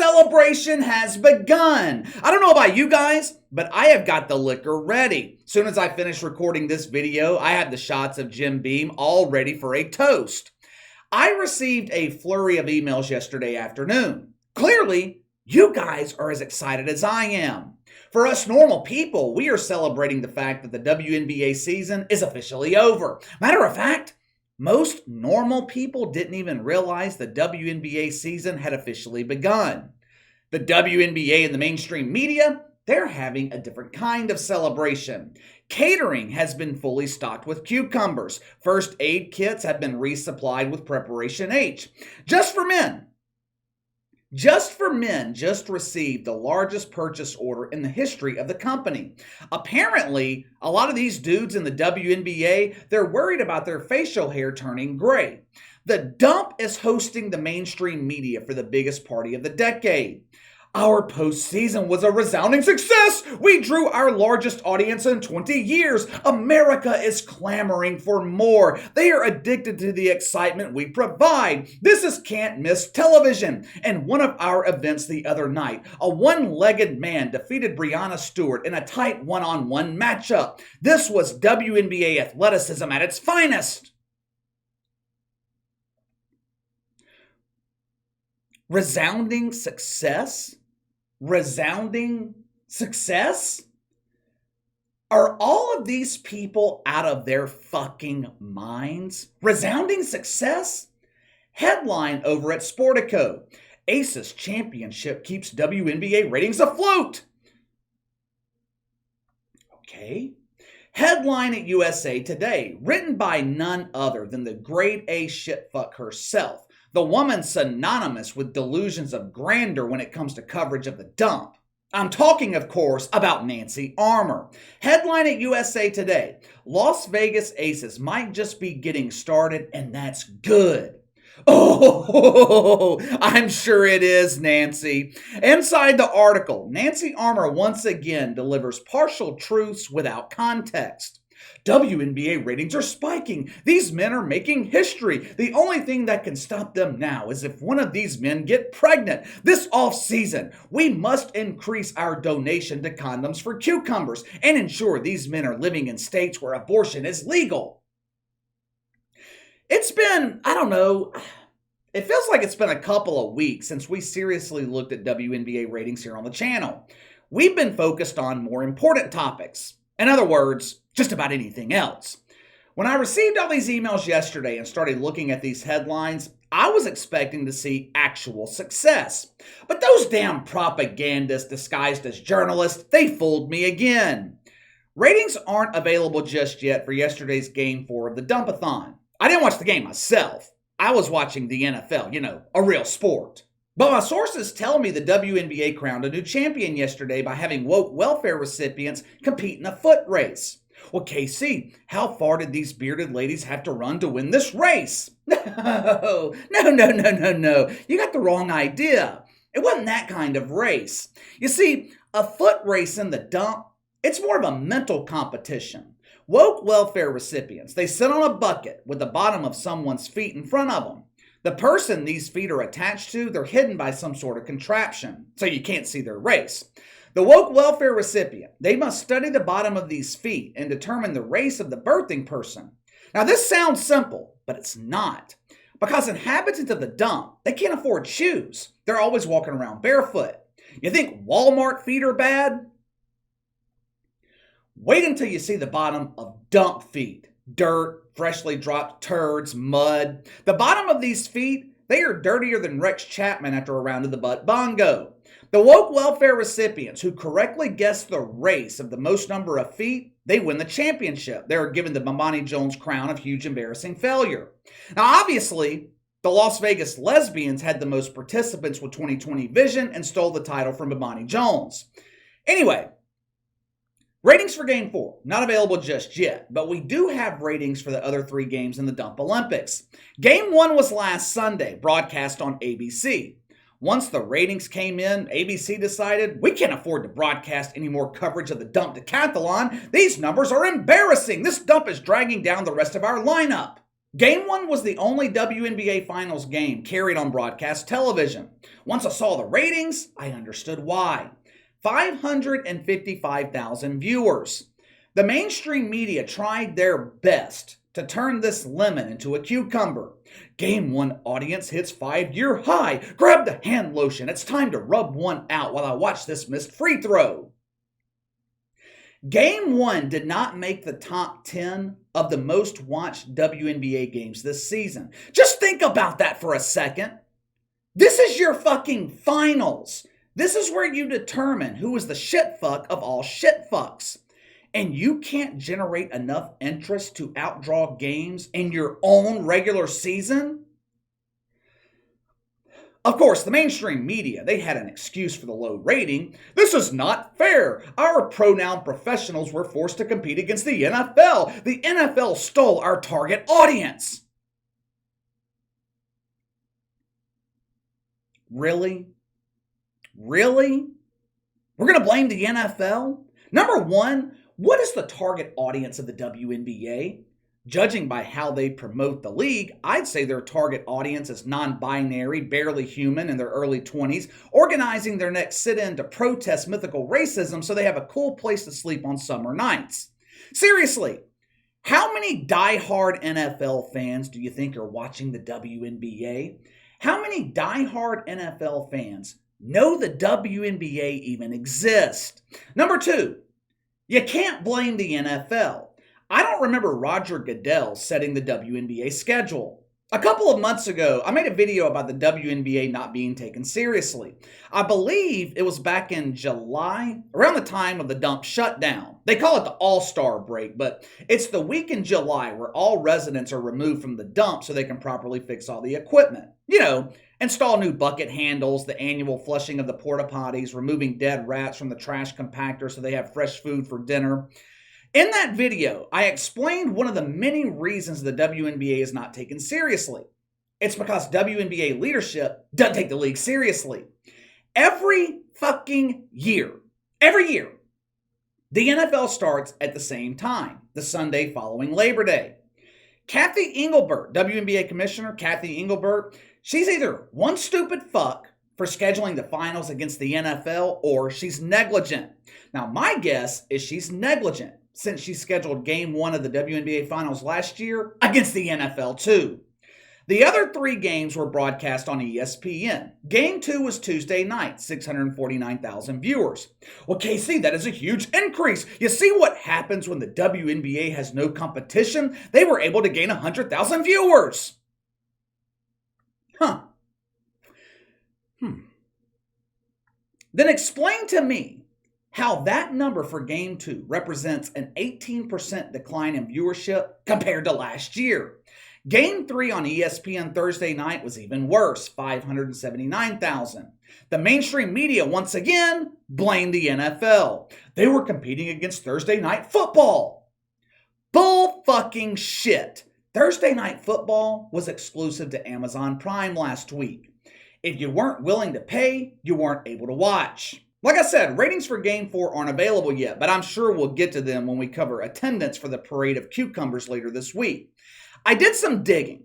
celebration has begun. I don't know about you guys, but I have got the liquor ready. As soon as I finish recording this video, I have the shots of Jim Beam all ready for a toast. I received a flurry of emails yesterday afternoon. Clearly, you guys are as excited as I am. For us normal people, we are celebrating the fact that the WNBA season is officially over. Matter of fact, most normal people didn't even realize the WNBA season had officially begun. The WNBA and the mainstream media, they're having a different kind of celebration. Catering has been fully stocked with cucumbers. First aid kits have been resupplied with Preparation H. Just for Men just received the largest purchase order in the history of the company. Apparently, a lot of these dudes in the WNBA, they're worried about their facial hair turning gray. The Dump is hosting the mainstream media for the biggest party of the decade. Our postseason was a resounding success. We drew our largest audience in 20 years. America is clamoring for more. They are addicted to the excitement we provide. This is can't miss television. And one of our events the other night, a one-legged man defeated Breanna Stewart in a tight one-on-one matchup. This was WNBA athleticism at its finest. Resounding success? Resounding success? Are all of these people out of their fucking minds? Resounding success? Headline over at Sportico. Aces championship keeps WNBA ratings afloat. Okay. Headline at USA Today. Written by none other than the grade A shitfuck herself. The woman synonymous with delusions of grandeur when it comes to coverage of the Dump. I'm talking, of course, about Nancy Armour. Headline at USA Today. Las Vegas Aces might just be getting started, and that's good. Oh, I'm sure it is, Nancy. Inside the article, Nancy Armour once again delivers partial truths without context. WNBA ratings are spiking. These men are making history. The only thing that can stop them now is if one of these men get pregnant. This off-season, we must increase our donation to condoms for cucumbers and ensure these men are living in states where abortion is legal. It's been, I don't know, it feels like it's been a couple of weeks since we seriously looked at WNBA ratings here on the channel. We've been focused on more important topics. In other words, just about anything else. When I received all these emails yesterday and started looking at these headlines, I was expecting to see actual success. But those damn propagandists disguised as journalists, they fooled me again. Ratings aren't available just yet for yesterday's Game 4 of the Dumpathon. I didn't watch the game myself. I was watching the NFL, a real sport. But my sources tell me the WNBA crowned a new champion yesterday by having woke welfare recipients compete in a foot race. Well, KC, how far did these bearded ladies have to run to win this race? No. You got the wrong idea. It wasn't that kind of race. You see, a foot race in the Dump, it's more of a mental competition. Woke welfare recipients, they sit on a bucket with the bottom of someone's feet in front of them. The person these feet are attached to, they're hidden by some sort of contraption, so you can't see their race. The woke welfare recipient, they must study the bottom of these feet and determine the race of the birthing person. Now this sounds simple, but it's not. Because inhabitants of the Dump, they can't afford shoes. They're always walking around barefoot. You think Walmart feet are bad? Wait until you see the bottom of Dump feet. Dirt, freshly dropped turds, mud. The bottom of these feet, they are dirtier than Rex Chapman after a round of the butt bongo. The woke welfare recipients who correctly guess the race of the most number of feet, they win the championship. They are given the Bomani Jones crown of huge embarrassing failure. Now obviously, the Las Vegas lesbians had the most participants with 20/20 vision and stole the title from Bomani Jones. Anyway, ratings for Game 4, not available just yet, but we do have ratings for the other 3 games in the Dump Olympics. Game 1 was last Sunday, broadcast on ABC. Once the ratings came in, ABC decided, we can't afford to broadcast any more coverage of the Dump Decathlon. These numbers are embarrassing. This Dump is dragging down the rest of our lineup. Game 1 was the only WNBA Finals game carried on broadcast television. Once I saw the ratings, I understood why. 555,000 viewers. The mainstream media tried their best to turn this lemon into a cucumber. Game 1 audience hits 5-year high. Grab the hand lotion. It's time to rub one out while I watch this missed free throw. Game 1 did not make the top 10 of the most watched WNBA games this season. Just think about that for a second. This is your fucking finals. This is where you determine who is the shit fuck of all shit fucks. And you can't generate enough interest to outdraw games in your own regular season? Of course, the mainstream media, they had an excuse for the low rating. This is not fair. Our pronoun professionals were forced to compete against the NFL. The NFL stole our target audience. Really? Really? We're going to blame the NFL? Number one, what is the target audience of the WNBA? Judging by how they promote the league, I'd say their target audience is non-binary, barely human in their early 20s, organizing their next sit-in to protest mythical racism so they have a cool place to sleep on summer nights. Seriously, how many die-hard NFL fans do you think are watching the WNBA? How many die-hard NFL fans know the WNBA even exists? Number two, you can't blame the NFL. I don't remember Roger Goodell setting the WNBA schedule. A couple of months ago, I made a video about the WNBA not being taken seriously. I believe it was back in July, around the time of the dump shutdown. They call it the All-Star break, but it's the week in July where all residents are removed from the dump so they can properly fix all the equipment. You know, install new bucket handles, the annual flushing of the porta potties, removing dead rats from the trash compactor so they have fresh food for dinner. In that video, I explained one of the many reasons the WNBA is not taken seriously. It's because WNBA leadership doesn't take the league seriously. Every fucking year, the NFL starts at the same time, the Sunday following Labor Day. Cathy Engelbert, WNBA Commissioner Cathy Engelbert, she's either one stupid fuck for scheduling the finals against the NFL or she's negligent. Now, my guess is she's negligent, since she scheduled Game 1 of the WNBA Finals last year against the NFL too. The other three games were broadcast on ESPN. Game 2 was Tuesday night, 649,000 viewers. Well, KC, that is a huge increase. You see what happens when the WNBA has no competition? They were able to gain 100,000 viewers. Then explain to me how that number for Game 2 represents an 18% decline in viewership compared to last year. Game 3 on ESPN Thursday night was even worse, 579,000. The mainstream media once again blamed the NFL. They were competing against Thursday night football. Bull fucking shit. Thursday night football was exclusive to Amazon Prime last week. If you weren't willing to pay, you weren't able to watch. Like I said, ratings for Game 4 aren't available yet, but I'm sure we'll get to them when we cover attendance for the Parade of Cucumbers later this week. I did some digging.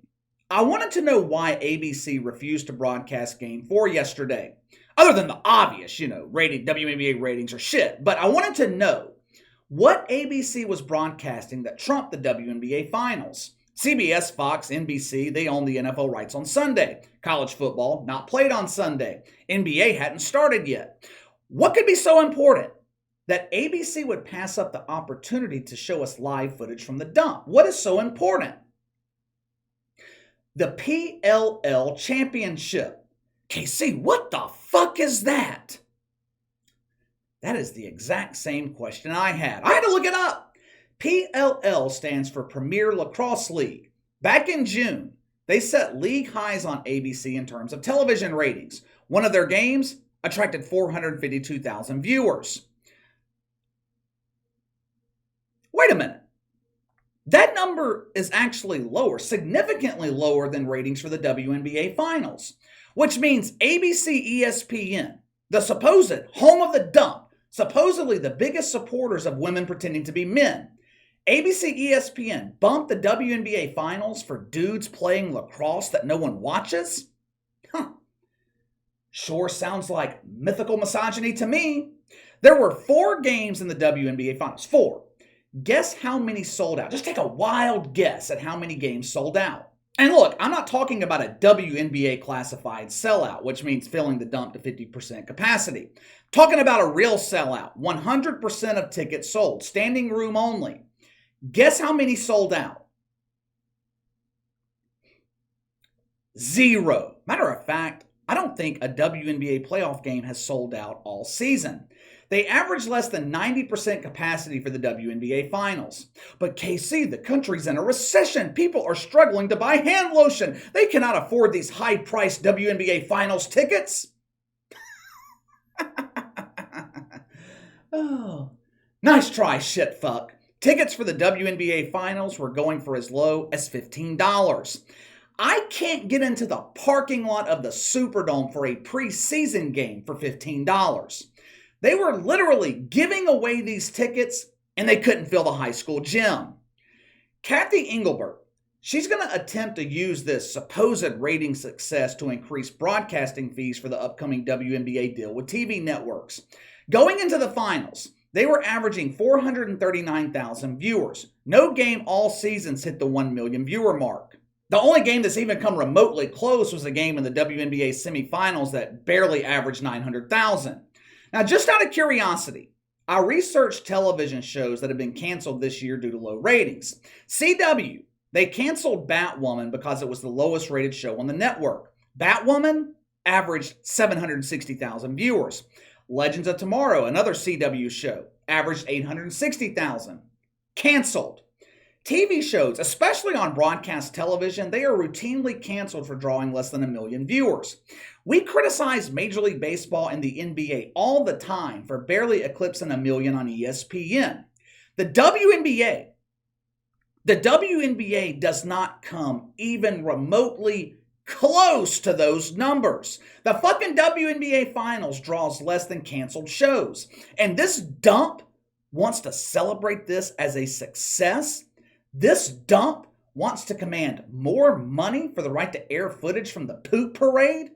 I wanted to know why ABC refused to broadcast Game 4 yesterday. Other than the obvious, WNBA ratings are shit. But I wanted to know what ABC was broadcasting that trumped the WNBA Finals. CBS, Fox, NBC, they own the NFL rights on Sunday. College football, not played on Sunday. NBA hadn't started yet. What could be so important that ABC would pass up the opportunity to show us live footage from the dump? What is so important? The PLL Championship. KC, what the fuck is that? That is the exact same question I had. I had to look it up. PLL stands for Premier Lacrosse League. Back in June, they set league highs on ABC in terms of television ratings. One of their games attracted 452,000 viewers. Wait a minute. That number is actually lower, significantly lower than ratings for the WNBA Finals, which means ABC ESPN, the supposed home of the dump, supposedly the biggest supporters of women pretending to be men, ABC ESPN bumped the WNBA Finals for dudes playing lacrosse that no one watches? Huh. Sure sounds like mythical misogyny to me. There were 4 games in the WNBA Finals. 4. Guess how many sold out? Just take a wild guess at how many games sold out. And look, I'm not talking about a WNBA classified sellout, which means filling the dump to 50% capacity. I'm talking about a real sellout. 100% of tickets sold, standing room only. Guess how many sold out? 0. Matter of fact, I don't think a WNBA playoff game has sold out all season. They average less than 90% capacity for the WNBA Finals. But KC, the country's in a recession. People are struggling to buy hand lotion. They cannot afford these high-priced WNBA Finals tickets. Oh, nice try, shitfuck. Tickets for the WNBA Finals were going for as low as $15. I can't get into the parking lot of the Superdome for a preseason game for $15. They were literally giving away these tickets and they couldn't fill the high school gym. Cathy Engelbert, she's going to attempt to use this supposed rating success to increase broadcasting fees for the upcoming WNBA deal with TV networks. Going into the finals, they were averaging 439,000 viewers. No game all seasons hit the 1 million viewer mark. The only game that's even come remotely close was a game in the WNBA semifinals that barely averaged 900,000. Now, just out of curiosity, I researched television shows that have been canceled this year due to low ratings. CW, they canceled Batwoman because it was the lowest rated show on the network. Batwoman averaged 760,000 viewers. Legends of Tomorrow, another CW show, averaged 860,000. Canceled. TV shows, especially on broadcast television, they are routinely canceled for drawing less than 1 million viewers. We criticize Major League Baseball and the NBA all the time for barely eclipsing 1 million on ESPN. The WNBA does not come even remotely close to those numbers. The fucking WNBA Finals draws less than canceled shows. And this dump wants to celebrate this as a success. This dump wants to command more money for the right to air footage from the poop parade.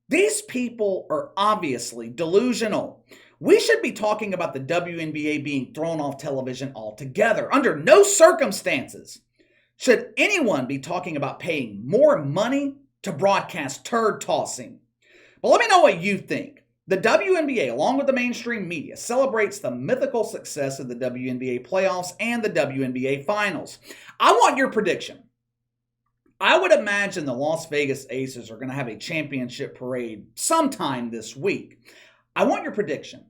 These people are obviously delusional. We should be talking about the WNBA being thrown off television altogether. Under no circumstances should anyone be talking about paying more money to broadcast turd tossing. But let me know what you think. The WNBA, along with the mainstream media, celebrates the mythical success of the WNBA Playoffs and the WNBA Finals. I want your prediction. I would imagine the Las Vegas Aces are going to have a championship parade sometime this week. I want your prediction.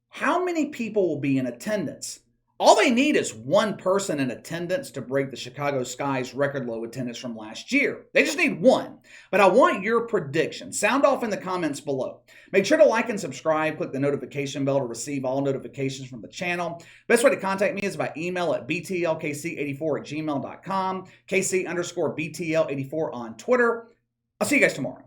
How many people will be in attendance? All they need is one person in attendance to break the Chicago Sky's record low attendance from last year. They just need one. But I want your prediction. Sound off in the comments below. Make sure to like and subscribe. Click the notification bell to receive all notifications from the channel. Best way to contact me is by email at btlkc84@gmail.com. KC_BTL84 on Twitter. I'll see you guys tomorrow.